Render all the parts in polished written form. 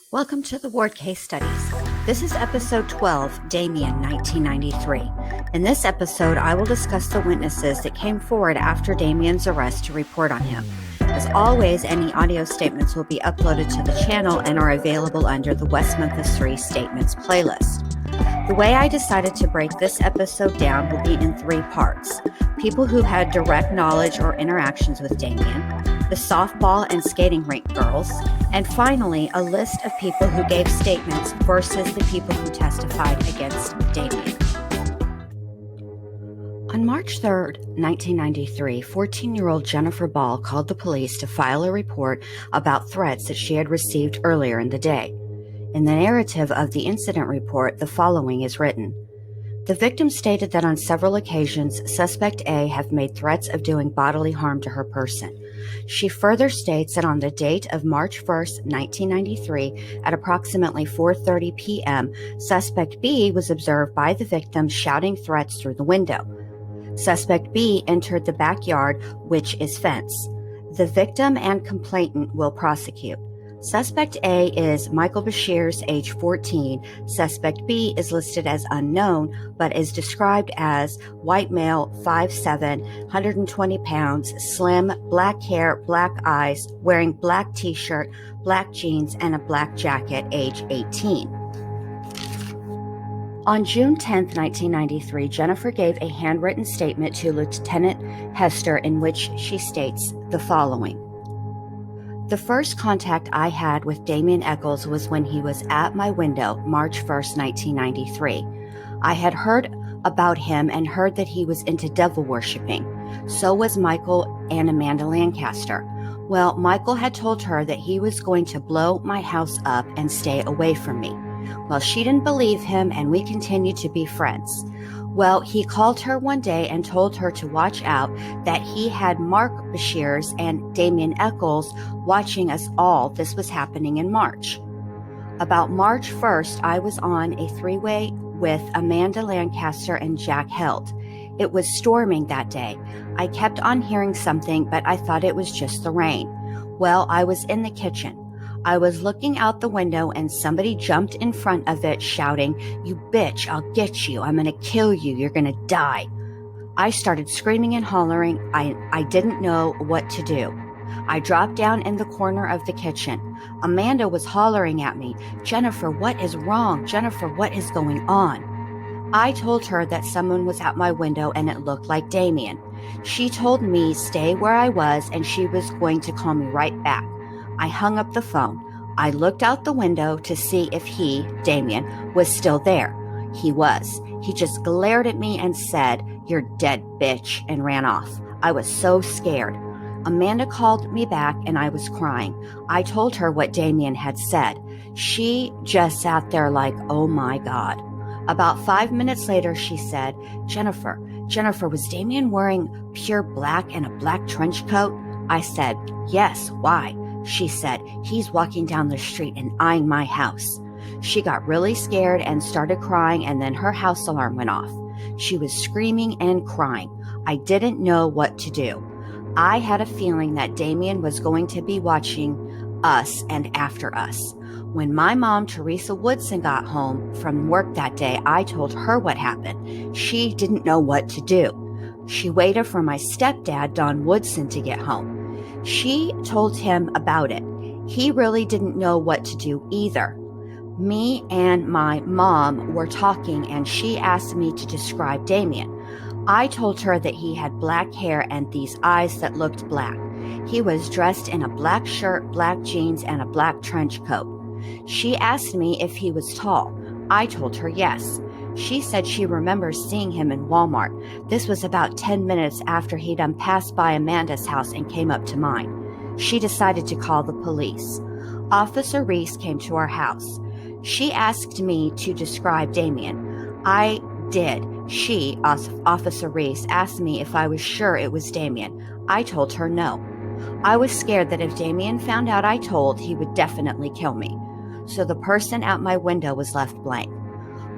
Welcome to the Ward Case Studies. This is episode 12, Damien, 1993. In this episode, I will discuss the witnesses that came forward after Damien's arrest to report on him. As always, any audio statements will be uploaded to the channel and are available under the West Memphis 3 Statements playlist. The way I decided to break this episode down will be in 3 parts. People who had direct knowledge or interactions with Damien, the softball and skating rink girls, and finally, a list of people who gave statements versus the people who testified against Damien. On March 3rd, 1993, 14-year-old Jennifer Ball called the police to file a report about threats that she had received earlier in the day. In the narrative of the incident report, the following is written. The victim stated that on several occasions, Suspect A have made threats of doing bodily harm to her person. She further states that on the date of March 1st, 1993, at approximately 4:30 p.m., Suspect B was observed by the victim shouting threats through the window. Suspect B entered the backyard, which is fence. The victim and complainant will prosecute. Suspect A is Michael Bashir's age 14. Suspect B is listed as unknown, but is described as white male, 5'7", 120 pounds, slim, black hair, black eyes, wearing black t-shirt, black jeans, and a black jacket, age 18. On June 10, 1993, Jennifer gave a handwritten statement to Lieutenant Hester in which she states the following. The first contact I had with Damien Eccles was when he was at my window, March 1st, 1993. I had heard about him and heard that he was into devil worshipping. So was Michael and Amanda Lancaster. Well, Michael had told her that he was going to blow my house up and stay away from me. Well, she didn't believe him and we continued to be friends. Well, he called her one day and told her to watch out, that he had Mark Bashir's and Damien Eccles watching us all. This was happening in March. About March 1st, I was on a 3-way with Amanda Lancaster and Jack Held. It was storming that day. I kept on hearing something, but I thought it was just the rain. Well, I was in the kitchen. I was looking out the window and somebody jumped in front of it shouting, "You bitch, I'll get you. I'm going to kill you. You're going to die." I started screaming and hollering. I didn't know what to do. I dropped down in the corner of the kitchen. Amanda was hollering at me, "Jennifer, what is wrong? Jennifer, what is going on?" I told her that someone was at my window and it looked like Damien. She told me stay where I was and she was going to call me right back. I hung up the phone. I looked out the window to see if he, Damien, was still there. He was. He just glared at me and said, "You're dead, bitch," and ran off. I was so scared. Amanda called me back and I was crying. I told her what Damien had said. She just sat there like, oh my God. About 5 minutes later, she said, Jennifer, was Damien wearing pure black and a black trench coat?" I said, "Yes, why?" She said, "He's walking down the street and eyeing my house." She got really scared and started crying, and then her house alarm went off. She was screaming and crying. I didn't know what to do. I had a feeling that Damien was going to be watching us and after us. When my mom, Teresa Woodson, got home from work that day, I told her what happened. She didn't know what to do. She waited for my stepdad, Don Woodson, to get home. She told him about it. He really didn't know what to do either. Me and my mom were talking and she asked me to describe Damien. I told her that he had black hair and these eyes that looked black. He was dressed in a black shirt, black jeans, and a black trench coat. She asked me if he was tall. I told her yes. She said she remembers seeing him in Walmart. This was about 10 minutes after he'd passed by Amanda's house and came up to mine. She decided to call the police. Officer Reese came to our house. She asked me to describe Damien. I did. She, Officer Reese, asked me if I was sure it was Damien. I told her no. I was scared that if Damien found out I told, he would definitely kill me. So the person at my window was left blank.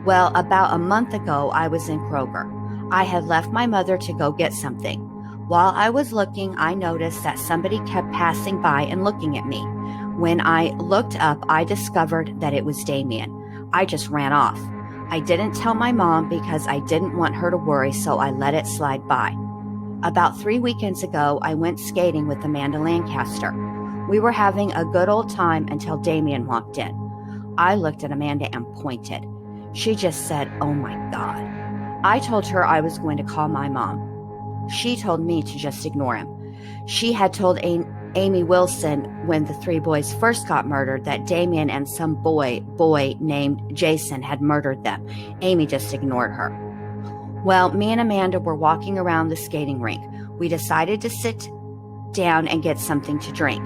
Well, about a month ago, I was in Kroger. I had left my mother to go get something. While I was looking, I noticed that somebody kept passing by and looking at me. When I looked up, I discovered that it was Damien. I just ran off. I didn't tell my mom because I didn't want her to worry, so I let it slide by. About 3 weekends ago, I went skating with Amanda Lancaster. We were having a good old time until Damien walked in. I looked at Amanda and pointed. She just said, "Oh my God." I told her I was going to call my mom. She told me to just ignore him. She had told Amy Wilson when the 3 boys first got murdered that Damien and some boy named Jason had murdered them. Amy just ignored her. Well, me and Amanda were walking around the skating rink. We decided to sit down and get something to drink.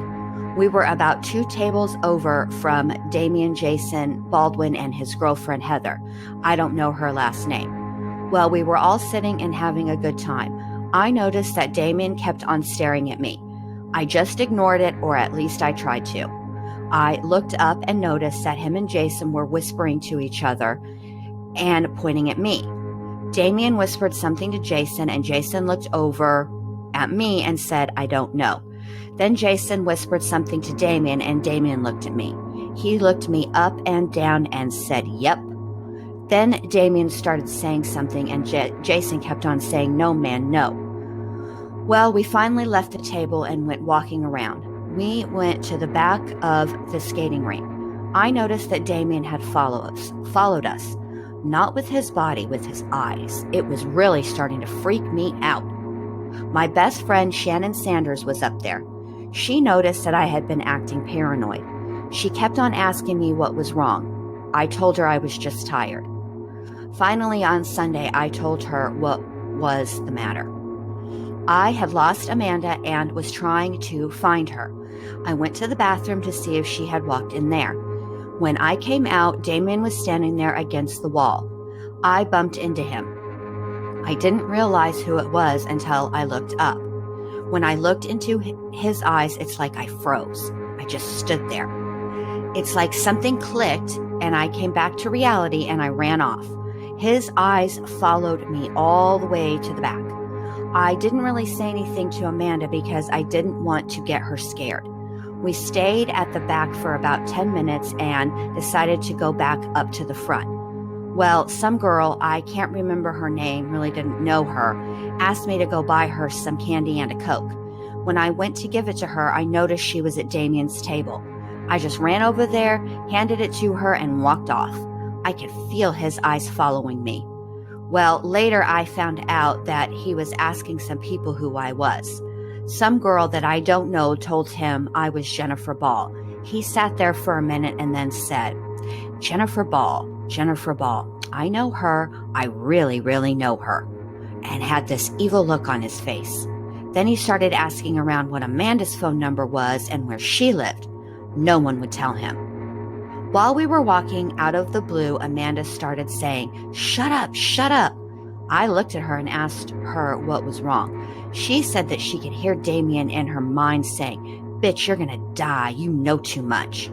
We were about 2 tables over from Damien, Jason, Baldwin, and his girlfriend, Heather. I don't know her last name. Well, we were all sitting and having a good time. I noticed that Damien kept on staring at me. I just ignored it, or at least I tried to. I looked up and noticed that him and Jason were whispering to each other and pointing at me. Damien whispered something to Jason, and Jason looked over at me and said, "I don't know." Then Jason whispered something to Damien, and Damien looked at me. He looked me up and down and said, "Yep." Then Damien started saying something, and Jason kept on saying, "No, man, no." Well, we finally left the table and went walking around. We went to the back of the skating rink. I noticed that Damien had followed us, not with his body, with his eyes. It was really starting to freak me out. My best friend Shannon Sanders was up there. She noticed that I had been acting paranoid. She kept on asking me what was wrong. I told her I was just tired. Finally, on Sunday, I told her what was the matter. I had lost Amanda and was trying to find her. I went to the bathroom to see if she had walked in there. When I came out, Damien was standing there against the wall. I bumped into him. I didn't realize who it was until I looked up. When I looked into his eyes, it's like I froze. I just stood there. It's like something clicked and I came back to reality and I ran off. His eyes followed me all the way to the back. I didn't really say anything to Amanda because I didn't want to get her scared. We stayed at the back for about 10 minutes and decided to go back up to the front. Well, some girl, I can't remember her name, really didn't know her, asked me to go buy her some candy and a Coke. When I went to give it to her, I noticed she was at Damien's table. I just ran over there, handed it to her, and walked off. I could feel his eyes following me. Well, later I found out that he was asking some people who I was. Some girl that I don't know told him I was Jennifer Ball. He sat there for a minute and then said, Jennifer Ball, I know her, I really, really know her," and had this evil look on his face. Then he started asking around what Amanda's phone number was and where she lived. No one would tell him. While we were walking, out of the blue, Amanda started saying, "Shut up, shut up." I looked at her and asked her what was wrong. She said that she could hear Damien in her mind saying, "Bitch, you're gonna die, you know too much."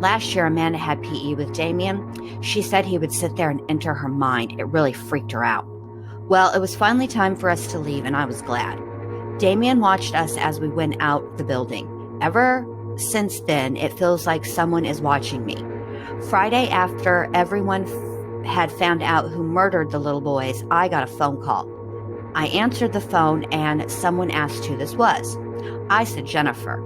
Last year, Amanda had PE with Damien. She said he would sit there and enter her mind. It really freaked her out. Well, it was finally time for us to leave, and I was glad. Damien watched us as we went out the building. Ever since then, it feels like someone is watching me. Friday, after everyone had found out who murdered the little boys, I got a phone call. I answered the phone, and someone asked who this was. I said, "Jennifer."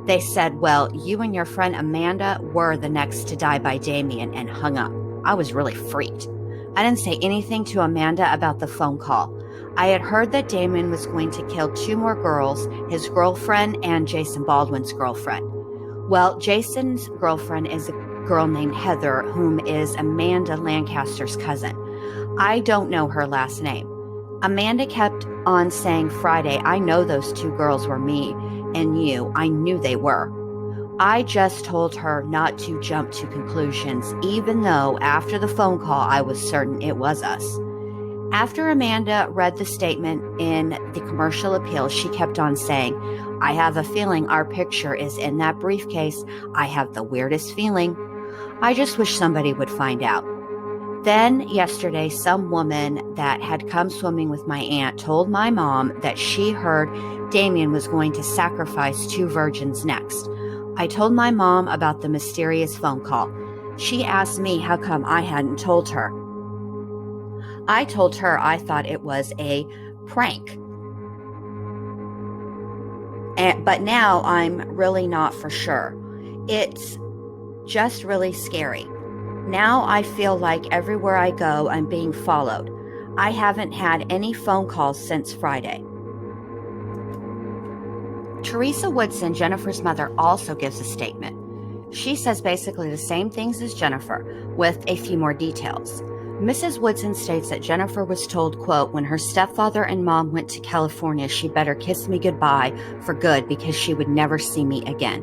They said, "Well, you and your friend Amanda were the next to die by Damien," and hung up. I was really freaked. I didn't say anything to Amanda about the phone call. I had heard that Damien was going to kill 2 more girls, his girlfriend and Jason Baldwin's girlfriend. Well, Jason's girlfriend is a girl named Heather, whom is Amanda Lancaster's cousin. I don't know her last name. Amanda kept on saying Friday, "I know those 2 girls were me and you. I knew they were." I just told her not to jump to conclusions, even though after the phone call, I was certain it was us. After Amanda read the statement in the commercial appeal, she kept on saying, "I have a feeling our picture is in that briefcase. I have the weirdest feeling. I just wish somebody would find out." Then yesterday, some woman that had come swimming with my aunt told my mom that she heard Damien was going to sacrifice 2 virgins next. I told my mom about the mysterious phone call. She asked me how come I hadn't told her. I told her I thought it was a prank. But now I'm really not for sure. It's just really scary. Now I feel like everywhere I go, I'm being followed. I haven't had any phone calls since Friday. Teresa Woodson, Jennifer's mother, also gives a statement. She says basically the same things as Jennifer, with a few more details. Mrs. Woodson states that Jennifer was told, quote, when her stepfather and mom went to California, she better kiss me goodbye for good because she would never see me again.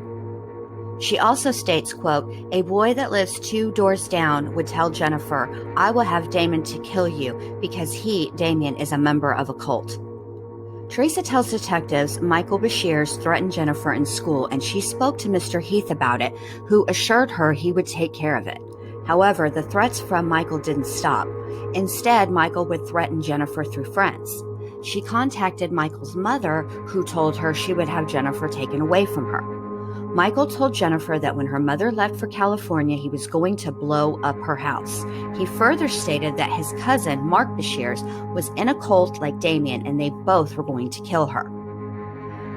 She also states, quote, a boy that lives 2 doors down would tell Jennifer, I will have Damien to kill you because he, Damien, is a member of a cult. Teresa tells detectives Michael Bashirs threatened Jennifer in school, and she spoke to Mr. Heath about it, who assured her he would take care of it. However, the threats from Michael didn't stop. Instead, Michael would threaten Jennifer through friends. She contacted Michael's mother, who told her she would have Jennifer taken away from her. Michael told Jennifer that when her mother left for California, he was going to blow up her house. He further stated that his cousin, Mark Bashirs, was in a cult like Damien, and they both were going to kill her.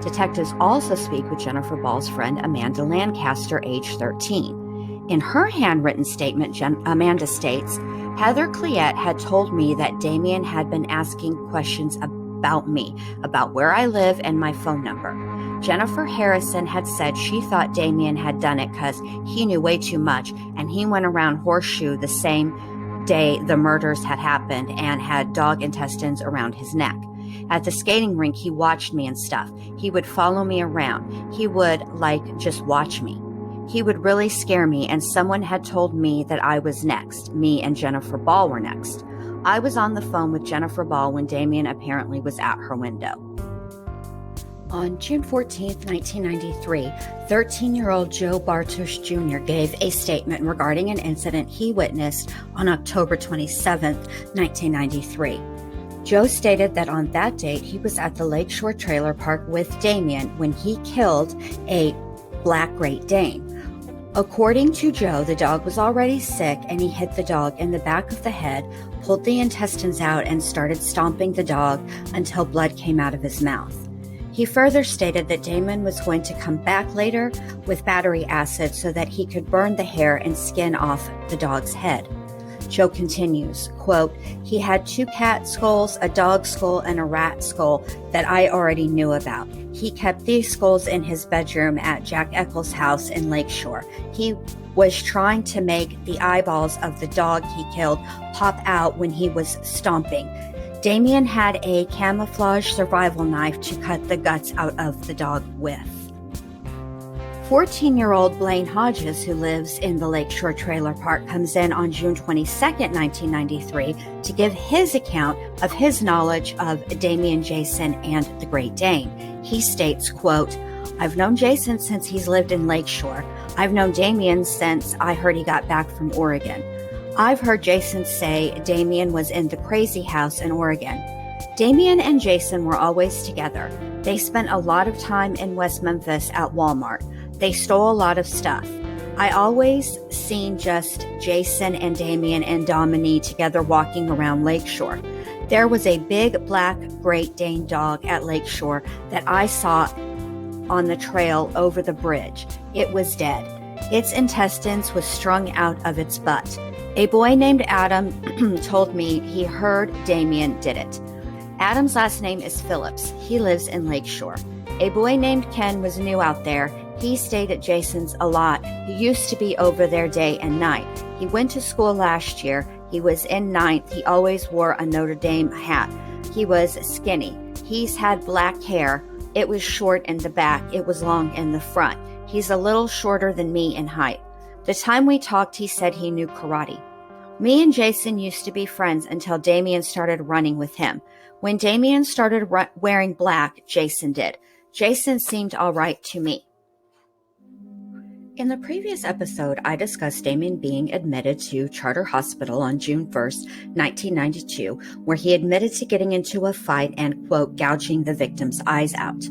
Detectives also speak with Jennifer Ball's friend, Amanda Lancaster, age 13. In her handwritten statement, Amanda states, Heather Cleette had told me that Damien had been asking questions about me, about where I live and my phone number. Jennifer Harrison had said she thought Damien had done it because he knew way too much, and he went around Horseshoe the same day the murders had happened and had dog intestines around his neck. At the skating rink, he watched me and stuff. He would follow me around. He would, just watch me. He would really scare me, and someone had told me that I was next. Me and Jennifer Ball were next. I was on the phone with Jennifer Ball when Damien apparently was at her window. On June 14, 1993, 13-year-old Joe Bartosh Jr. gave a statement regarding an incident he witnessed on October 27, 1993. Joe stated that on that date he was at the Lakeshore Trailer Park with Damien when he killed a Black Great Dane. According to Joe, the dog was already sick and he hit the dog in the back of the head, pulled the intestines out, and started stomping the dog until blood came out of his mouth. He further stated that Damien was going to come back later with battery acid so that he could burn the hair and skin off the dog's head. Joe continues, quote, he had 2 cat skulls, a dog skull, and a rat skull that I already knew about. He kept these skulls in his bedroom at Jack Eccles' house in Lakeshore. He was trying to make the eyeballs of the dog he killed pop out when he was stomping. Damien had a camouflage survival knife to cut the guts out of the dog with. 14-year-old Blaine Hodges, who lives in the Lakeshore Trailer Park, comes in on June 22, 1993, to give his account of his knowledge of Damien, Jason, and the Great Dane. He states, quote, I've known Jason since he's lived in Lakeshore. I've known Damien since I heard he got back from Oregon. I've heard Jason say Damien was in the crazy house in Oregon. Damien and Jason were always together. They spent a lot of time in West Memphis at Walmart. They stole a lot of stuff. I always seen just Jason and Damien and Dominique together walking around Lakeshore. There was a big black Great Dane dog at Lakeshore that I saw on the trail over the bridge. It was dead. Its intestines was strung out of its butt. A boy named Adam told me he heard Damien did it. Adam's last name is Phillips. He lives in Lakeshore. A boy named Ken was new out there. He stayed at Jason's a lot. He used to be over there day and night. He went to school last year. He was in 9th. He always wore a Notre Dame hat. He was skinny. He's had black hair. It was short in the back. It was long in the front. He's a little shorter than me in height. The time we talked, he said he knew karate. Me and Jason used to be friends until Damien started running with him. When Damien started wearing black, Jason did. Jason seemed all right to me. In the previous episode, I discussed Damien being admitted to Charter Hospital on June 1st, 1992, where he admitted to getting into a fight and, quote, gouging the victim's eyes out.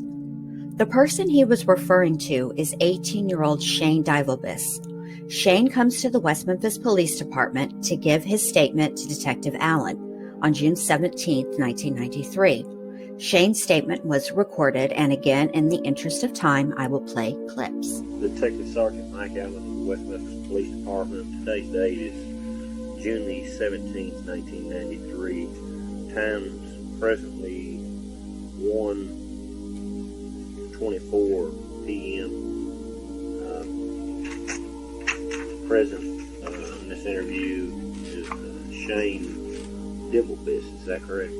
The person he was referring to is 18-year-old Shane Divelbus. Shane comes to the West Memphis Police Department to give his statement to Detective Allen on June 17, 1993. Shane's statement was recorded, and again, in the interest of time, I will play clips. Detective Sergeant Mike Allen of the West Memphis Police Department. Today's date is June the 17th, 1993. Time's presently 1:24 p.m. Present in this interview is Shane Divelbus. Is that correct?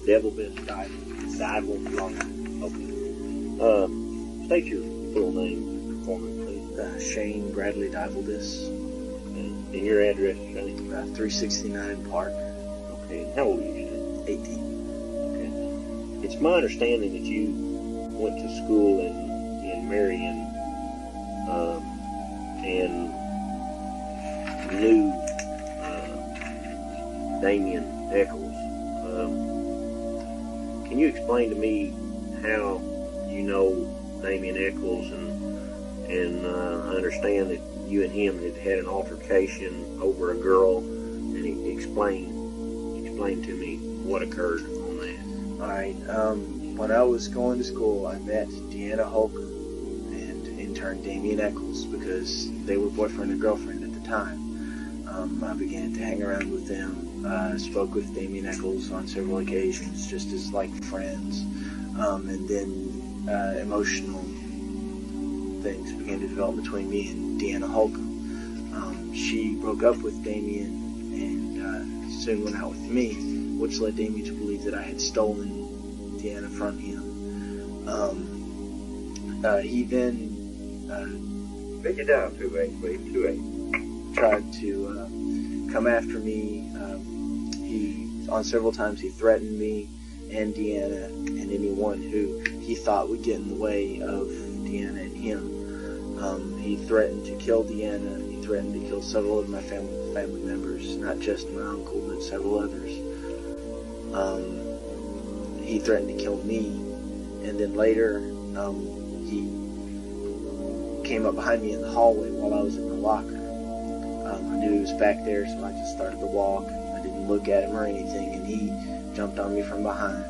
Divelbus. Okay. State your full name for me, please. Shane Bradley Divelbus. And your address, Shane? 369 Park. Okay. And how old are you, Shane? 18. Okay. It's my understanding that you went to school in Marion and knew Damien Eccles. Can you explain to me how you know Damien Eccles, and I understand that you and him had an altercation over a girl, and he explain to me what occurred on that. All right. When I was going to school, I met Deanna Holcomb and intern Damien Eccles because they were boyfriend and girlfriend at the time. I began to hang around with them. Spoke with Damien Eccles on several occasions, just as like friends, and then emotional things began to develop between me and Deanna Holcomb. She broke up with Damien and soon went out with me, which led Damien to believe that I had stolen Deanna from him. He then Break it down, 2-8, please, 2-8. tried to come after me. On several times he threatened me and Deanna and anyone who he thought would get in the way of Deanna and him. He threatened to kill Deanna. He threatened to kill several of my family members, not just my uncle, but several others. He threatened to kill me, and then later he came up behind me in the hallway while I was in the locker. I knew he was back there, so I just started to walk. I didn't look at him or anything, and he jumped on me from behind,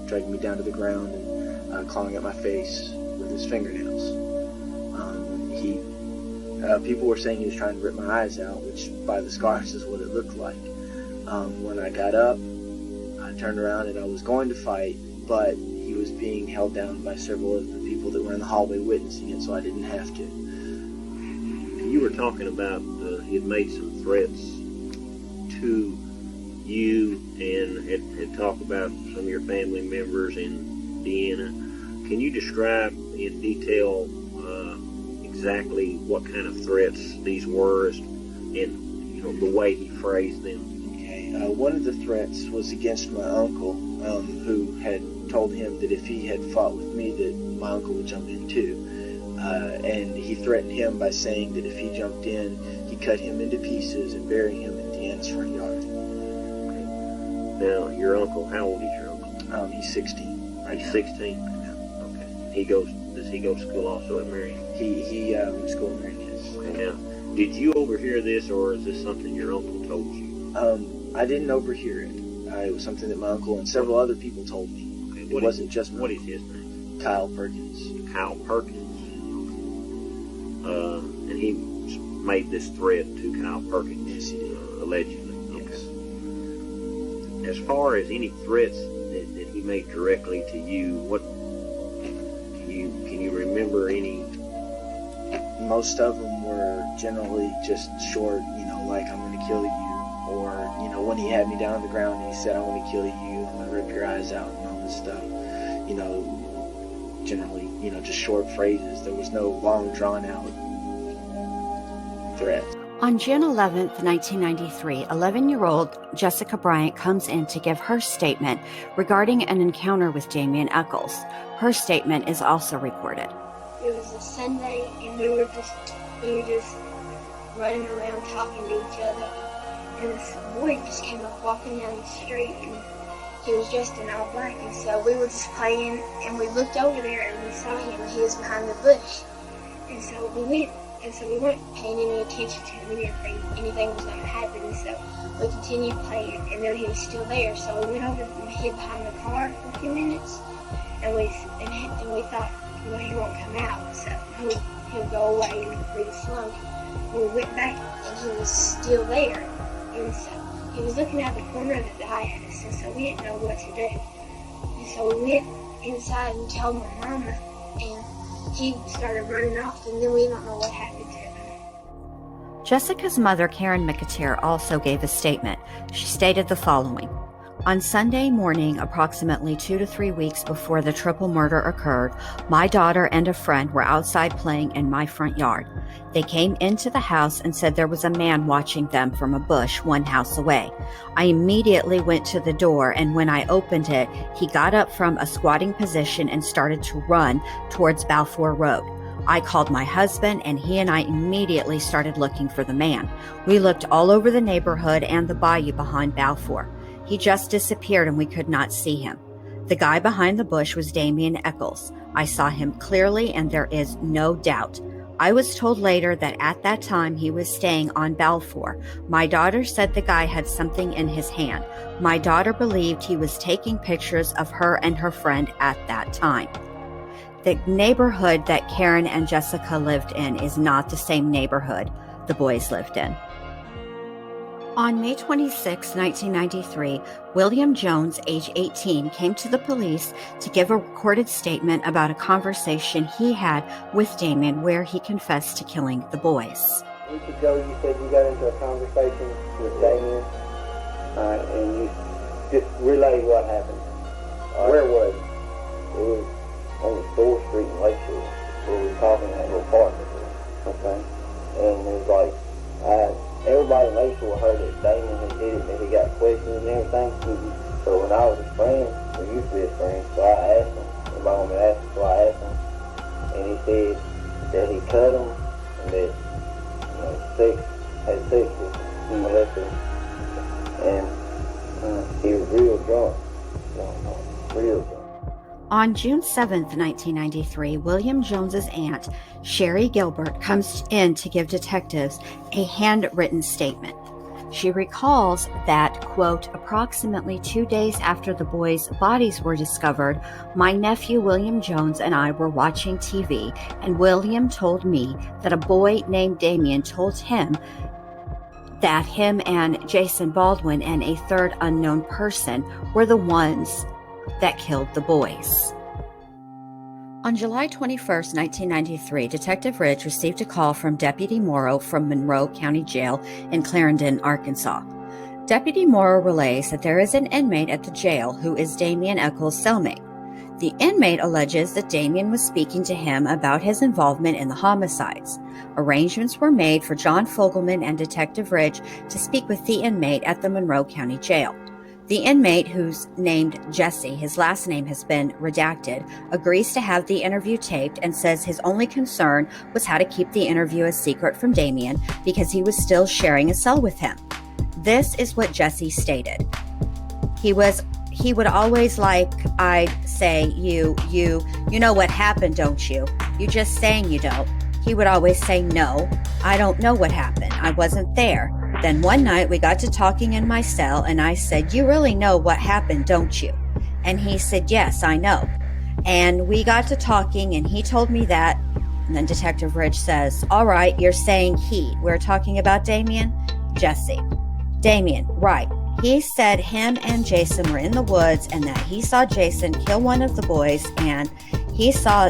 dragged me down to the ground, and clawing at my face with his fingernails. People were saying he was trying to rip my eyes out, which by the scars is what it looked like. When I got up, I turned around and I was going to fight, but he was being held down by several of the people that were in the hallway witnessing it, so I didn't have to. You were talking about he had made some threats to you and had talked about some of your family members and Deanna. Can you describe in detail exactly what kind of threats these were and the way he phrased them? Okay. One of the threats was against my uncle, who had told him that if he had fought with me that my uncle would jump in too. And he threatened him by saying that if he jumped in, he'd cut him into pieces and bury him in Deanna's front yard. Okay. Now, your uncle, how old is your uncle? He's 16. Right He's now. 16? Yeah. Okay. Does he go to school also at Marion? He went to school in Marion, yes. Okay. Now, did you overhear this, or is this something your uncle told you? I didn't overhear it. It was something that my uncle and several other people told me. Okay. It wasn't just my What is uncle. his name? Kyle Perkins. Kyle Perkins. And he made this threat to Kyle Perkins. Yes, he did. Allegedly. Yes. Okay. As far as any threats that he made directly to you, what can you remember any? Most of them were generally just short, like I'm going to kill you, or when he had me down on the ground and he said I'm going to kill you, I'm going to rip your eyes out and all this stuff. Generally, just short phrases. There was no long drawn out threat. On June 11th, 1993, 11-year-old Jessica Bryant comes in to give her statement regarding an encounter with Damien Eccles. Her statement is also recorded. It was a Sunday, and we were just running around talking to each other, and this boy just came up walking down the street, and he was dressed in all black, and so we were just playing, and we looked over there, and we saw him, and he was behind the bush. And so we weren't paying any attention to him. We didn't think anything was going to happen, and so we continued playing, and then he was still there. So we went over and hid behind the car for a few minutes, and we thought, well, he won't come out, so he'll go away really slowly. We went back, and he was still there, and so he was looking out the corner of the eye at us, and so we didn't know what to do. And so we went inside and told my mama, and he started running off, and then we don't know what happened to him. Jessica's mother, Karen McAteer, also gave a statement. She stated the following. On Sunday morning, approximately 2 to 3 weeks before the triple murder occurred, my daughter and a friend were outside playing in my front yard. They came into the house and said there was a man watching them from a bush 1 house away. I immediately went to the door, and when I opened it, he got up from a squatting position and started to run towards Balfour Road. I called my husband, and he and I immediately started looking for the man. We looked all over the neighborhood and the bayou behind Balfour. He just disappeared, and we could not see him. The guy behind the bush was Damien Eccles. I saw him clearly, and there is no doubt. I was told later that at that time he was staying on Balfour. My daughter said the guy had something in his hand. My daughter believed he was taking pictures of her and her friend at that time. The neighborhood that Karen and Jessica lived in is not the same neighborhood the boys lived in. On May 26, 1993, William Jones, age 18, came to the police to give a recorded statement about a conversation he had with Damien where he confessed to killing the boys. A week ago, you said you got into a conversation with Damien, and you just relay what happened. Where was it? It was on the Store Street in Lakeshore, where we were talking in that little park. Okay. And it was like, everybody in Lakeshore heard that Damien had did it, and he got questioned and everything. So when I was his friend, we used to be his friend, so I asked him. Everybody wanted me to ask him, so I asked him. And he said that he cut him, and that, had sex with him, molested him. And he was real drunk. Real drunk. On June 7, 1993, William Jones's aunt, Sherry Gilbert, comes in to give detectives a handwritten statement. She recalls that, quote, approximately 2 days after the boys' bodies were discovered, my nephew William Jones and I were watching TV, and William told me that a boy named Damien told him that him and Jason Baldwin and a third unknown person were the ones that killed the boys. On July 21, 1993, Detective Ridge received a call from Deputy Morrow from Monroe County Jail in Clarendon, Arkansas. Deputy Morrow relays that there is an inmate at the jail who is Damien Eccles' cellmate. The inmate alleges that Damien was speaking to him about his involvement in the homicides. Arrangements were made for John Fogelman and Detective Ridge to speak with the inmate at the Monroe County Jail. The inmate, who's named Jesse, his last name has been redacted, agrees to have the interview taped and says his only concern was how to keep the interview a secret from Damien because he was still sharing a cell with him. This is what Jesse stated. He would always I'd say, you know what happened, don't you? You just saying you don't. He would always say, no, I don't know what happened. I wasn't there. Then one night we got to talking in my cell and I said, you really know what happened, don't you? And he said, yes, I know. And we got to talking and he told me that. And then Detective Ridge says, all right, you're saying he. We're talking about Damien? Jesse. Damien, right. He said him and Jason were in the woods and that he saw Jason kill one of the boys and he saw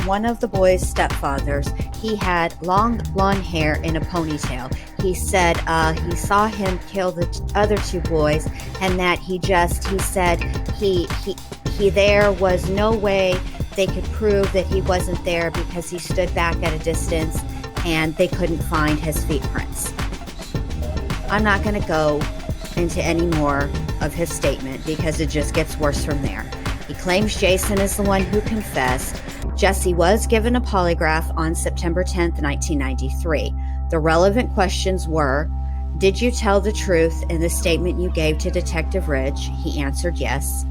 one of the boys' stepfathers. He had long blonde hair in a ponytail. He said he saw him kill the other 2 boys and that he said there was no way they could prove that he wasn't there because he stood back at a distance and they couldn't find his footprints. I'm not going to go into any more of his statement because it just gets worse from there. He claims Jason is the one who confessed. Jesse was given a polygraph on September 10, 1993. The relevant questions were, Did you tell the truth in the statement you gave to Detective Ridge? He answered yes.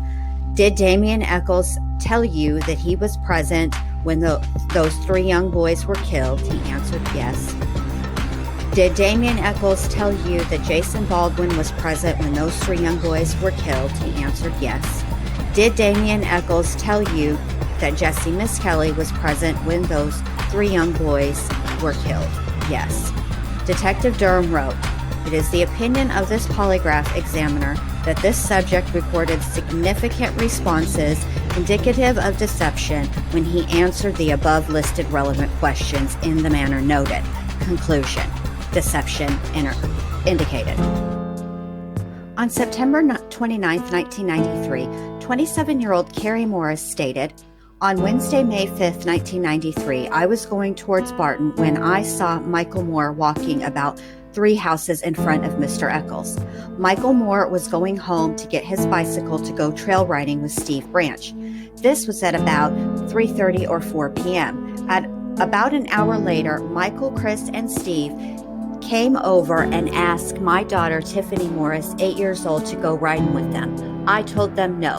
Did Damien Eccles tell you that he was present when those 3 young boys were killed? He answered yes. Did Damien Eccles tell you that Jason Baldwin was present when those 3 young boys were killed? He answered yes. Did Damien Eccles tell you that Jesse Miskelly was present when those 3 young boys were killed? Yes. Detective Durham wrote, "It is the opinion of this polygraph examiner that this subject recorded significant responses indicative of deception when he answered the above listed relevant questions in the manner noted." Conclusion. Deception indicated. On September 29, 1993, 27-year-old Carrie Morris stated, "On Wednesday, May 5, 1993, I was going towards Barton when I saw Michael Moore walking about 3 houses in front of Mr. Eccles. Michael Moore was going home to get his bicycle to go trail riding with Steve Branch. This was at about 3:30 or 4 p.m. At about an hour later, Michael, Chris, and Steve came over and asked my daughter, Tiffany Morris, 8 years old, to go riding with them. I told them no.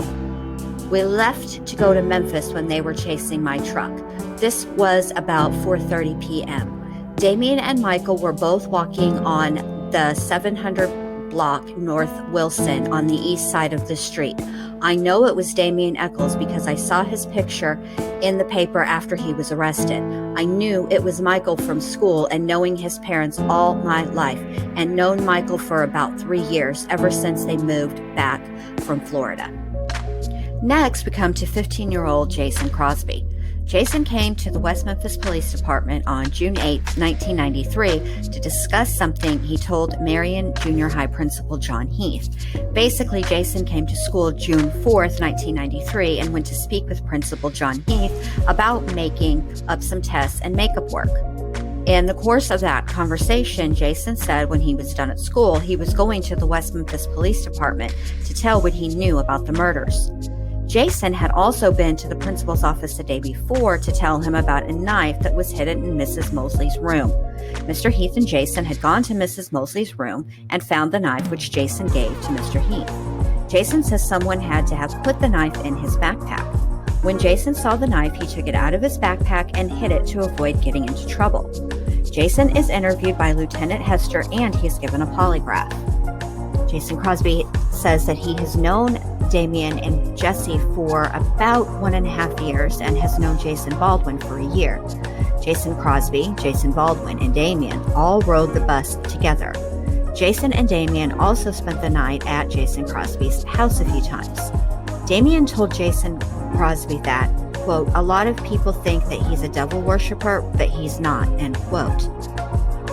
We left to go to Memphis when they were chasing my truck. This was about 4:30 p.m. Damien and Michael were both walking on the 700 block North Wilson on the east side of the street. I know it was Damien Eccles because I saw his picture in the paper after he was arrested. I knew it was Michael from school and knowing his parents all my life, and known Michael for about 3 years, ever since they moved back from Florida." Next, we come to 15-year-old Jason Crosby. Jason came to the West Memphis Police Department on June 8, 1993 to discuss something he told Marion Junior High Principal John Heath. Basically, Jason came to school June 4th, 1993 and went to speak with Principal John Heath about making up some tests and makeup work. In the course of that conversation, Jason said when he was done at school, he was going to the West Memphis Police Department to tell what he knew about the murders. Jason had also been to the principal's office the day before to tell him about a knife that was hidden in Mrs. Mosley's room. Mr. Heath and Jason had gone to Mrs. Mosley's room and found the knife which Jason gave to Mr. Heath. Jason says someone had to have put the knife in his backpack. When Jason saw the knife, he took it out of his backpack and hid it to avoid getting into trouble. Jason is interviewed by Lieutenant Hester and he is given a polygraph. Jason Crosby says that he has known Damien and Jesse for about 1.5 years and has known Jason Baldwin for a year. Jason Crosby, Jason Baldwin, and Damien all rode the bus together. Jason and Damien also spent the night at Jason Crosby's house a few times. Damien told Jason Crosby that, quote, "A lot of people think that he's a devil worshiper, but he's not," end quote.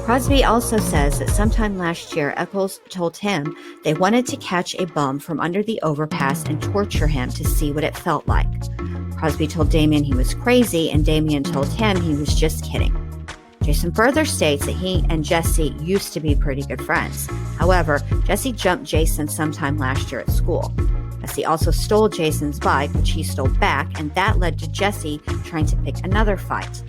Crosby also says that sometime last year, Eccles told him they wanted to catch a bum from under the overpass and torture him to see what it felt like. Crosby told Damien he was crazy, and Damien told him he was just kidding. Jason further states that he and Jesse used to be pretty good friends. However, Jesse jumped Jason sometime last year at school. Jesse also stole Jason's bike, which he stole back, and that led to Jesse trying to pick another fight.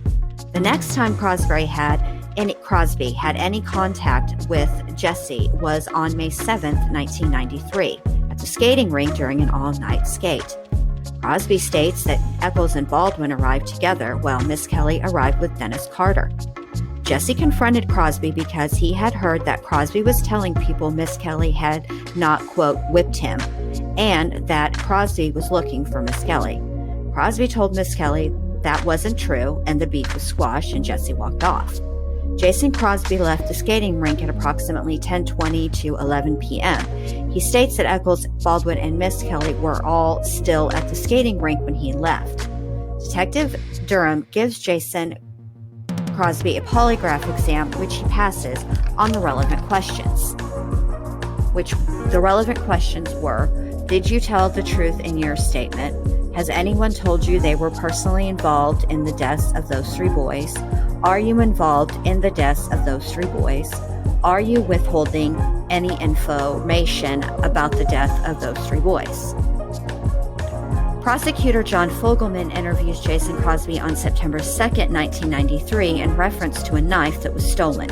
The next time Crosby had any contact with Jesse was on May 7th, 1993, at the skating rink during an all-night skate. Crosby states that Eccles and Baldwin arrived together while Miss Kelly arrived with Dennis Carter. Jesse confronted Crosby because he had heard that Crosby was telling people Miss Kelly had not, quote, whipped him, and that Crosby was looking for Miss Kelly. Crosby told Miss Kelly that wasn't true, and the beef was squashed, and Jesse walked off. Jason Crosby left the skating rink at approximately 10:20 to 11 p.m. He states that Eccles, Baldwin, and Miss Kelly were all still at the skating rink when he left. Detective Durham gives Jason Crosby a polygraph exam, which he passes on the relevant questions. The relevant questions were, did you tell the truth in your statement? Has anyone told you they were personally involved in the deaths of those 3 boys? Are you involved in the deaths of those 3 boys? Are you withholding any information about the death of those 3 boys? Prosecutor John Fogelman interviews Jason Crosby on September 2nd, 1993 in reference to a knife that was stolen.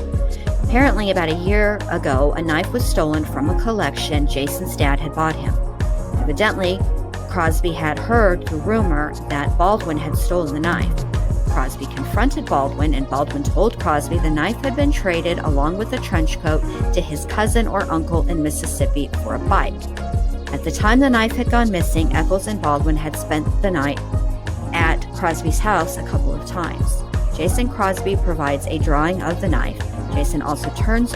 Apparently, about a year ago, a knife was stolen from a collection Jason's dad had bought him. Evidently, Crosby had heard through rumor that Baldwin had stolen the knife. Crosby confronted Baldwin, and Baldwin told Crosby the knife had been traded along with a trench coat to his cousin or uncle in Mississippi for a bike. At the time the knife had gone missing, Eccles and Baldwin had spent the night at Crosby's house a couple of times. Jason Crosby provides a drawing of the knife. Jason also turns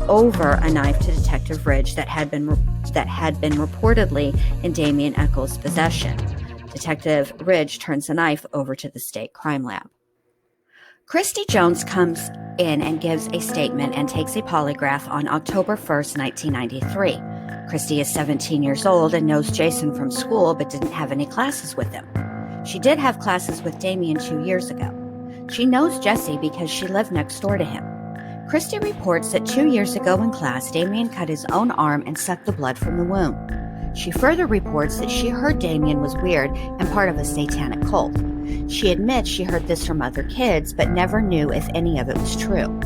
over a knife to Detective Ridge that had been reportedly in Damien Eccles' possession. Detective Ridge turns the knife over to the state crime lab. Christy Jones comes in and gives a statement and takes a polygraph on October 1st, 1993. Christy is 17 years old and knows Jason from school but didn't have any classes with him. She did have classes with Damien 2 years ago. She knows Jesse because she lived next door to him. Christy reports that 2 years ago in class, Damien cut his own arm and sucked the blood from the wound. She further reports that she heard Damien was weird and part of a satanic cult. She admits she heard this from other kids, but never knew if any of it was true.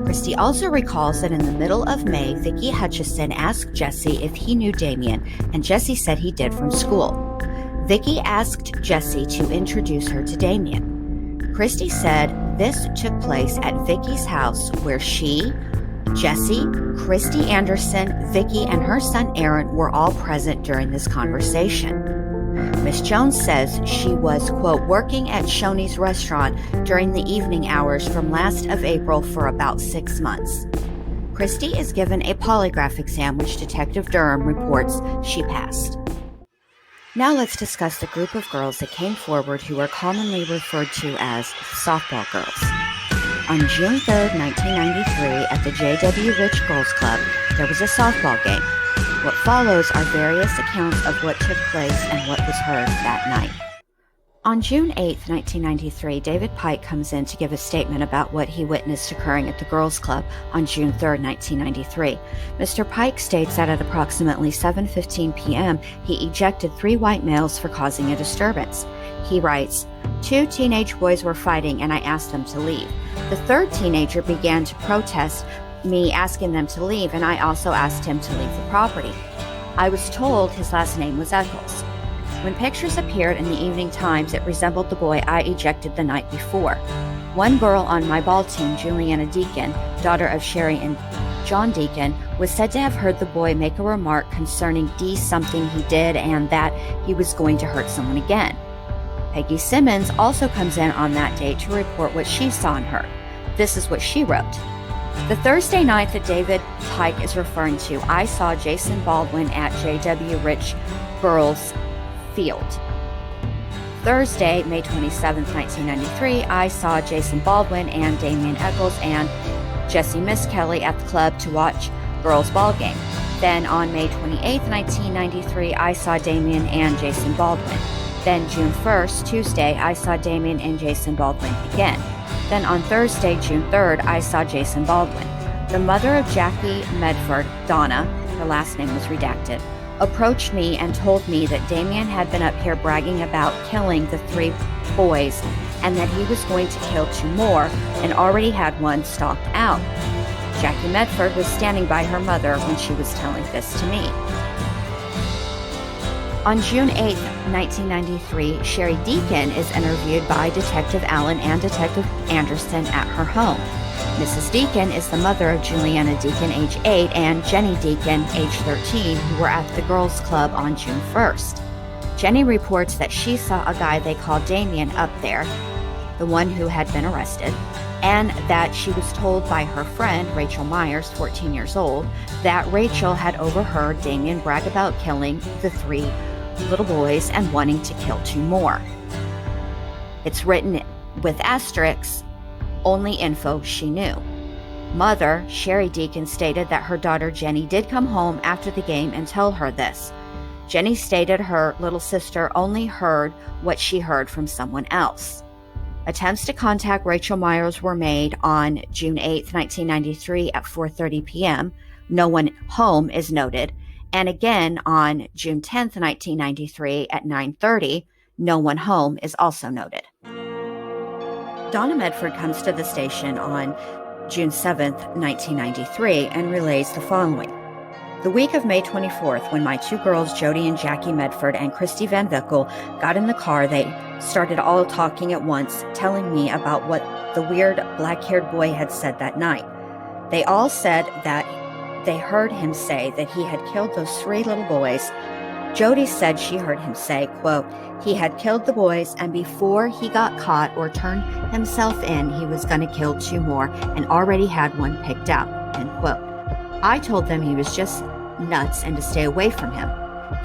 Christy also recalls that in the middle of May, Vicki Hutchison asked Jesse if he knew Damien, and Jesse said he did from school. Vicki asked Jesse to introduce her to Damien. Christy said this took place at Vicki's house where she, Jesse, Christy Anderson, Vicki, and her son Aaron were all present during this conversation. Miss Jones says she was, quote, working at Shoney's restaurant during the evening hours from last of April for about 6 months. Christy is given a polygraph exam, which Detective Durham reports she passed. Now let's discuss the group of girls that came forward who are commonly referred to as softball girls. On June 3rd, 1993, at the J.W. Rich Girls Club, there was a softball game. What follows are various accounts of what took place and what was heard that night. On June 8th, 1993, David Pike comes in to give a statement about what he witnessed occurring at the Girls Club on June 3rd, 1993. Mr. Pike states that at approximately 7:15 p.m., he ejected 3 white males for causing a disturbance. He writes, 2 teenage boys were fighting and I asked them to leave. The 3rd teenager began to protest me asking them to leave, and I also asked him to leave the property. I was told his last name was Eccles. When pictures appeared in the evening times, it resembled the boy I ejected the night before. One girl on my ball team, Juliana Deacon, daughter of Sherry and John Deacon, was said to have heard the boy make a remark concerning something he did and that he was going to hurt someone again. Peggy Simmons also comes in on that date to report what she saw and heard. This is what she wrote. The Thursday night that David Pike is referring to, I saw Jason Baldwin at J.W. Rich Girls Field. Thursday, May 27th, 1993, I saw Jason Baldwin and Damien Eccles and Jesse Miss Kelly at the club to watch girls' ball game. Then on May 28th, 1993, I saw Damien and Jason Baldwin. Then June 1st, Tuesday, I saw Damien and Jason Baldwin again. Then on Thursday, June 3rd, I saw Jason Baldwin. The mother of Jackie Medford, Donna, her last name was redacted, approached me and told me that Damien had been up here bragging about killing the 3 boys and that he was going to kill 2 more and already had one stalked out. Jackie Medford was standing by her mother when she was telling this to me. On June 8, 1993, Sherry Deacon is interviewed by Detective Allen and Detective Anderson at her home. Mrs. Deacon is the mother of Juliana Deacon, age 8, and Jenny Deacon, age 13, who were at the girls' club on June 1st. Jenny reports that she saw a guy they called Damien up there, the one who had been arrested, and that she was told by her friend, Rachel Myers, 14 years old, that Rachel had overheard Damien brag about killing the 3 little boys and wanting to kill 2 more. It's written with asterisks, only info she knew. Mother, Sherry Deacon, stated that her daughter Jenny did come home after the game and tell her this. Jenny stated her little sister only heard what she heard from someone else. Attempts to contact Rachel Myers were made on June 8, 1993 at 4:30 p.m. No one home is noted. And again on June 10, 1993 at 9:30, no one home is also noted. Donna Medford comes to the station on June 7th, 1993, and relays the following. The week of May 24th, when my two girls, Jody and Jackie Medford and Christy Van Vickle, got in the car, they started all talking at once, telling me about what the weird black-haired boy had said that night. They all said that they heard him say that he had killed those 3 little boys. Jody said she heard him say, quote, he had killed the boys, and before he got caught or turned himself in, he was going to kill 2 more and already had one picked out, end quote. I told them he was just nuts and to stay away from him.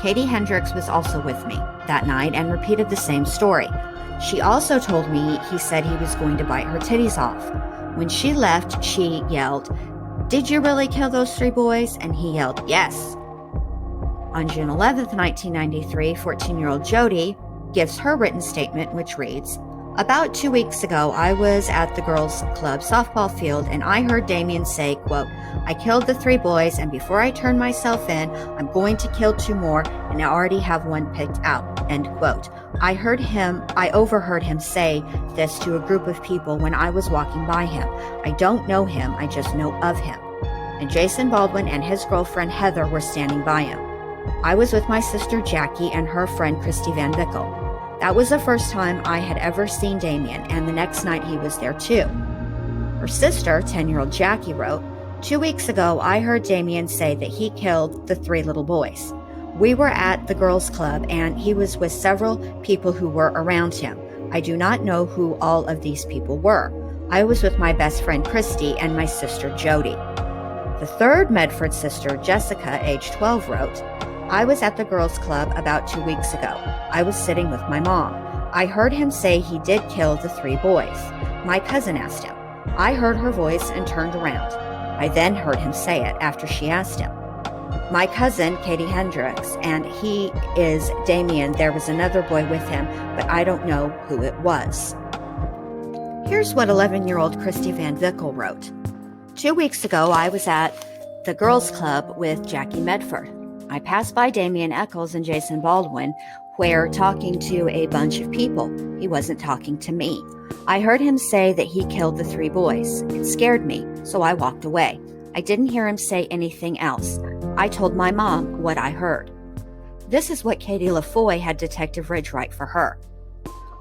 Katie Hendricks was also with me that night and repeated the same story. She also told me he said he was going to bite her titties off. When she left, she yelled, "Did you really kill those 3 boys?" And he yelled, "Yes." On June 11th, 1993, 14-year-old Jody gives her written statement, which reads, about 2 weeks ago, I was at the girls' club softball field and I heard Damien say, quote, I killed the 3 boys and before I turn myself in, I'm going to kill 2 more and I already have one picked out, end quote. I overheard him say this to a group of people when I was walking by him. I don't know him, I just know of him. And Jason Baldwin and his girlfriend Heather were standing by him. I was with my sister Jackie and her friend Christy Van Vickle. That was the first time I had ever seen Damien, and the next night he was there too. Her sister, 10-year-old Jackie, wrote, 2 weeks ago, I heard Damien say that he killed the 3 little boys. We were at the girls' club, and he was with several people who were around him. I do not know who all of these people were. I was with my best friend Christy and my sister Jody. The third Medford sister, Jessica, age 12, wrote, I was at the girls' club about 2 weeks ago. I was sitting with my mom. I heard him say he did kill the 3 boys. My cousin asked him. I heard her voice and turned around. I then heard him say it after she asked him. My cousin, Katie Hendricks, and he is Damien. There was another boy with him, but I don't know who it was. Here's what 11-year-old Christy Van Vickle wrote. 2 weeks ago, I was at the girls' club with Jackie Medford. I passed by Damien Eccles and Jason Baldwin, where talking to a bunch of people. He wasn't talking to me. I heard him say that he killed the 3 boys. It scared me, so I walked away. I didn't hear him say anything else. I told my mom what I heard. This is what Katie LaFoy had Detective Ridge write for her.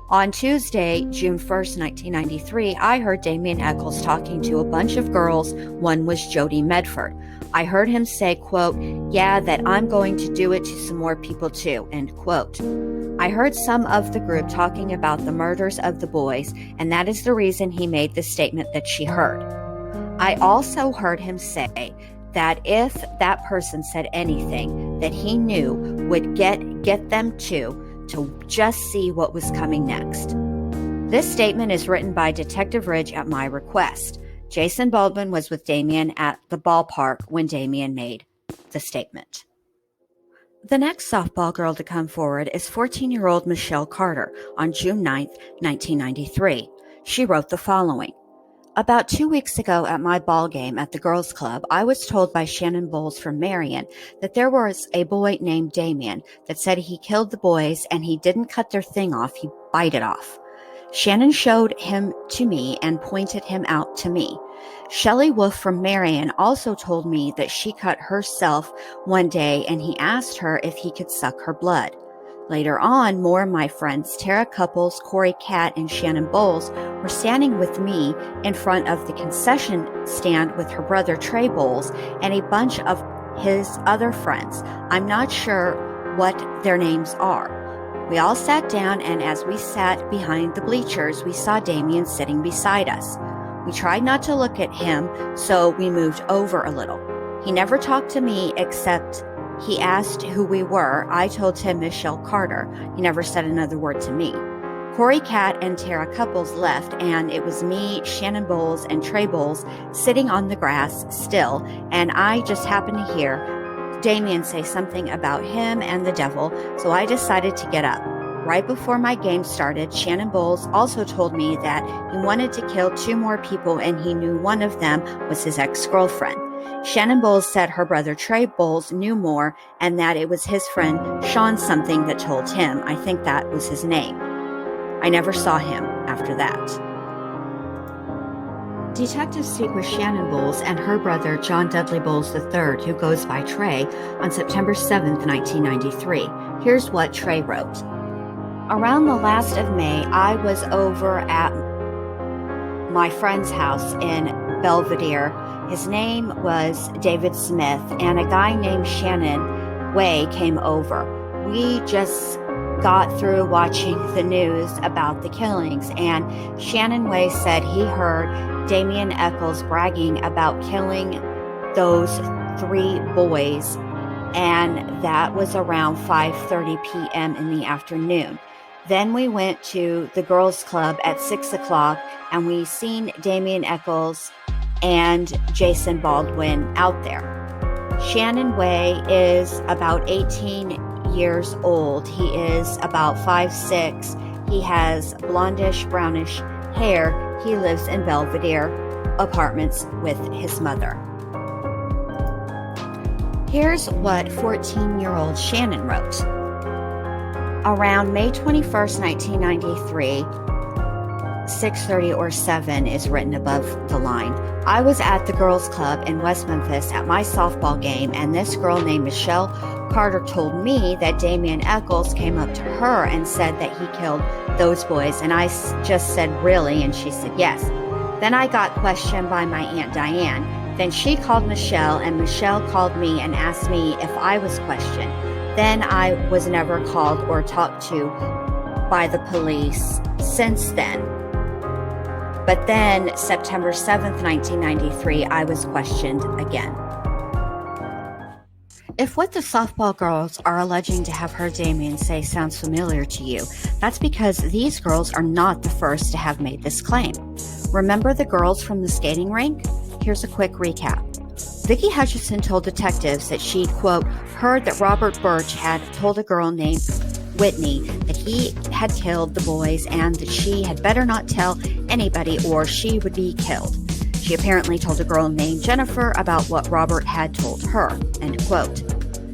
On Tuesday, June 1st, 1993, I heard Damien Eccles talking to a bunch of girls. One was Jody Medford. I heard him say, quote, yeah, that I'm going to do it to some more people too, end quote. I heard some of the group talking about the murders of the boys, and that is the reason he made the statement that she heard. I also heard him say that if that person said anything that he knew would get them to just see what was coming next. This statement is written by Detective Ridge at my request. Jason Baldwin was with Damien at the ballpark when Damien made the statement. The next softball girl to come forward is 14-year-old Michelle Carter on June 9th, 1993. She wrote the following. About 2 weeks ago at my ball game at the girls' club, I was told by Shannon Bowles from Marion that there was a boy named Damien that said he killed the boys and he didn't cut their thing off, he bite it off. Shannon showed him to me and pointed him out to me. Shelley Wolf from Marion also told me that she cut herself one day and he asked her if he could suck her blood. Later on, more of my friends, Tara Couples, Corey Catt, and Shannon Bowles, were standing with me in front of the concession stand with her brother Trey Bowles and a bunch of his other friends. I'm not sure what their names are. We all sat down, and as we sat behind the bleachers, we saw Damien sitting beside us. We tried not to look at him, so we moved over a little. He never talked to me except he asked who we were. I told him Michelle Carter. He never said another word to me. Corey Catt and Tara Couples left, and it was me, Shannon Bowles, and Trey Bowles sitting on the grass still, and I just happened to hear Damien say something about him and the devil, so I decided to get up. Right before my game started, Shannon Bowles also told me that he wanted to kill 2 more people and he knew one of them was his ex-girlfriend. Shannon Bowles said her brother Trey Bowles knew more and that it was his friend Sean something that told him. I think that was his name. I never saw him after that. Detectives speak with Shannon Bowles and her brother John Dudley Bowles III, who goes by Trey, on September 7th, 1993. Here's what Trey wrote. Around the last of May, I was over at my friend's house in Belvedere. His name was David Smith, and a guy named Shannon Way came over. We just got through watching the news about the killings, and Shannon Way said he heard Damien Eccles bragging about killing those 3 boys, and that was around 5:30 p.m. in the afternoon. Then we went to the girls' club at 6 o'clock, and we seen Damien Eccles and Jason Baldwin out there. Shannon Way is about 18 years old. He is about 5'6". He has blondish, brownish hair. He lives in Belvedere Apartments with his mother. Here's what 14-year-old Shannon wrote. Around May 21st, 1993, 6:30 or 7 is written above the line. I was at the girls' club in West Memphis at my softball game, and this girl named Michelle Carter told me that Damien Eccles came up to her and said that he killed those boys, and I just said, really? And she said, yes. Then I got questioned by my Aunt Diane. Then she called Michelle, and Michelle called me and asked me if I was questioned. Then I was never called or talked to by the police since then. But then, September 7th, 1993, I was questioned again. If what the softball girls are alleging to have heard Damien say sounds familiar to you, that's because these girls are not the first to have made this claim. Remember the girls from the skating rink? Here's a quick recap. Vicki Hutchison told detectives that she, quote, heard that Robert Birch had told a girl named Whitney that he had killed the boys and that she had better not tell anybody or she would be killed. She apparently told a girl named Jennifer about what Robert had told her, end quote.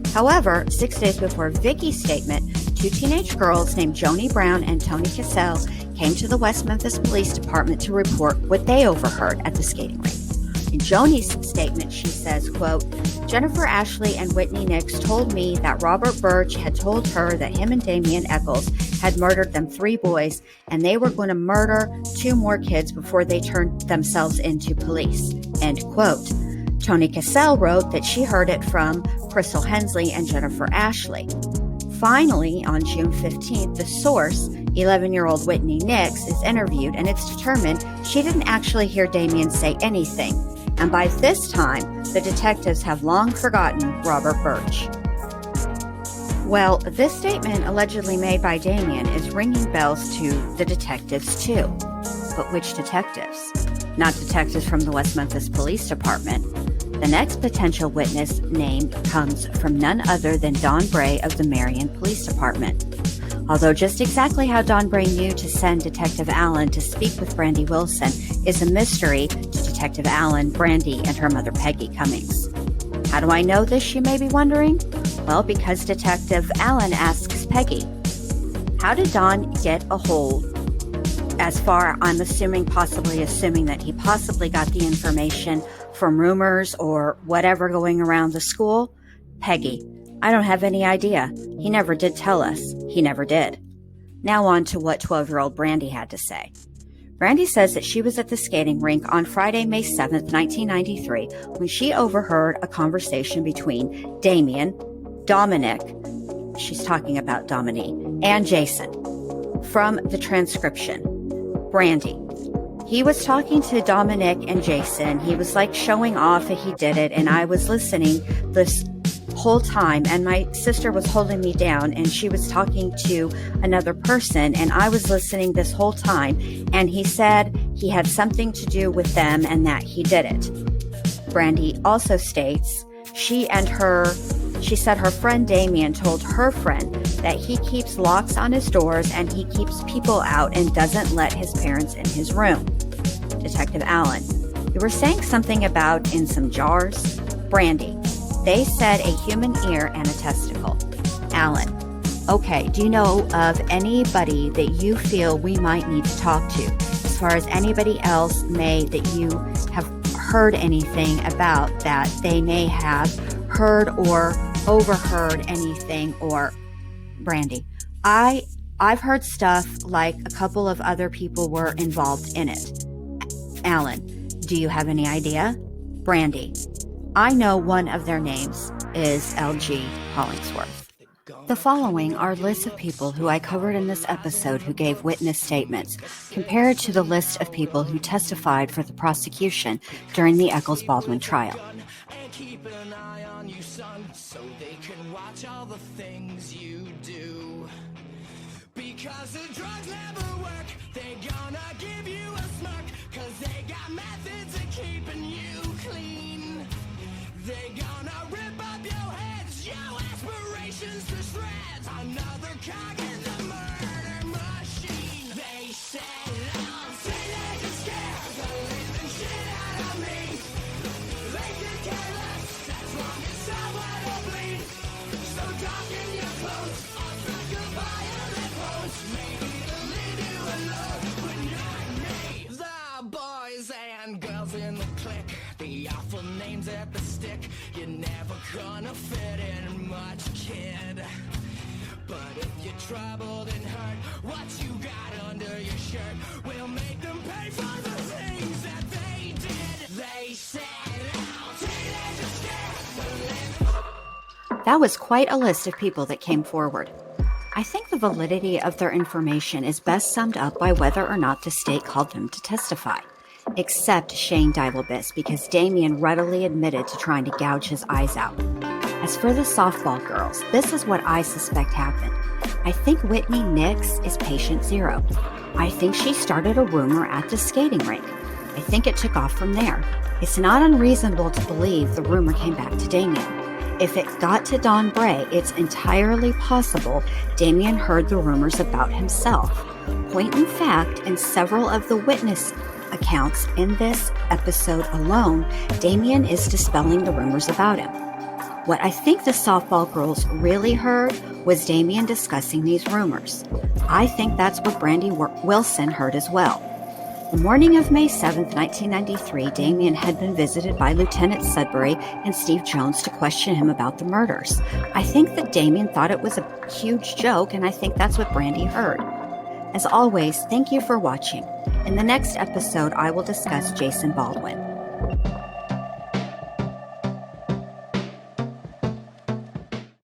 However, 6 days before Vicki's statement, 2 teenage girls named Joni Brown and Tony Cassell came to the West Memphis Police Department to report what they overheard at the skating rink. In Joni's statement, she says, quote, Jennifer Ashley and Whitney Nix told me that Robert Birch had told her that him and Damien Eccles had murdered them 3 boys, and they were going to murder 2 more kids before they turned themselves into police, end quote. Tony Cassell wrote that she heard it from Crystal Hensley and Jennifer Ashley. Finally, on June 15th, the source, 11-year-old Whitney Nix, is interviewed, and it's determined she didn't actually hear Damien say anything. And by this time, the detectives have long forgotten Robert Birch. Well, this statement allegedly made by Damien is ringing bells to the detectives too. But which detectives? Not detectives from the West Memphis Police Department. The next potential witness named comes from none other than Don Bray of the Marion Police Department. Although just exactly how Don Bray knew to send Detective Allen to speak with Brandy Wilson is a mystery to Detective Allen, Brandy, and her mother Peggy Cummings. How do I know this, you may be wondering? Well, because Detective Allen asks Peggy, how did Don get a hold, as far, I'm possibly assuming that he possibly got the information from rumors or whatever going around the school? Peggy, I don't have any idea. He never did tell us. He never did. Now on to what 12-year-old Brandy had to say. Brandy says that she was at the skating rink on Friday, May 7th, 1993, when she overheard a conversation between Damien, Dominic, she's talking about Dominique, and Jason. From the transcription, Brandy. He was talking to Dominic and Jason. He was like showing off that he did it, and I was listening this whole time, and my sister was holding me down, and she was talking to another person, and I was listening this whole time, and he said he had something to do with them and that he did it. Brandy also states she said her friend Damien told her friend that he keeps locks on his doors and he keeps people out and doesn't let his parents in his room. Detective Allen, you were saying something about in some jars? Brandy, they said a human ear and a testicle. Allen, okay, do you know of anybody that you feel we might need to talk to? As far as anybody else that you heard anything about that. They may have heard or overheard anything. Or Brandy, I've heard stuff like a couple of other people were involved in it. Alan, do you have any idea? Brandy, I know one of their names is L.G. Hollingsworth. The following are lists of people who I covered in this episode who gave witness statements, compared to the list of people who testified for the prosecution during the Eccles-Baldwin trial. And keep an eye on you, son, so they can watch all the things you do. Because the drugs never work, they're gonna give you a smirk, cause they got methods of keeping you clean. They're gonna rip up your heads, your aspirations to shreds. Another cog in the murder machine. They said, I'll teenage and scare the living shit out of me. They can care less as long as someone will bleed. So darken your clothes, or strike a violent pose. Maybe they'll leave you alone when you're in me. The boys and girls in the clique, the awful names at the stick. You're never gonna fit in much, kid. But if you're troubled and hurt, what you got under your shirt will make them pay for the things that they did. They said, "I'll teenagers scared." That was quite a list of people that came forward. I think the validity of their information is best summed up by whether or not the state called them to testify. Except Shane Divelbis, because Damien readily admitted to trying to gouge his eyes out. As for the softball girls, this is what I suspect happened. I think Whitney Nix is patient zero. I think she started a rumor at the skating rink. I think it took off from there. It's not unreasonable to believe the rumor came back to Damien. If it got to Don Bray, it's entirely possible Damien heard the rumors about himself. Point in fact, in several of the witness accounts in this episode alone, Damien is dispelling the rumors about him. What I think the softball girls really heard was Damien discussing these rumors. I think that's what Brandy Wilson heard as well. The morning of May 7th, 1993, Damien had been visited by Lieutenant Sudbury and Steve Jones to question him about the murders. I think that Damien thought it was a huge joke, and I think that's what Brandy heard. As always, thank you for watching. In the next episode, I will discuss Jason Baldwin.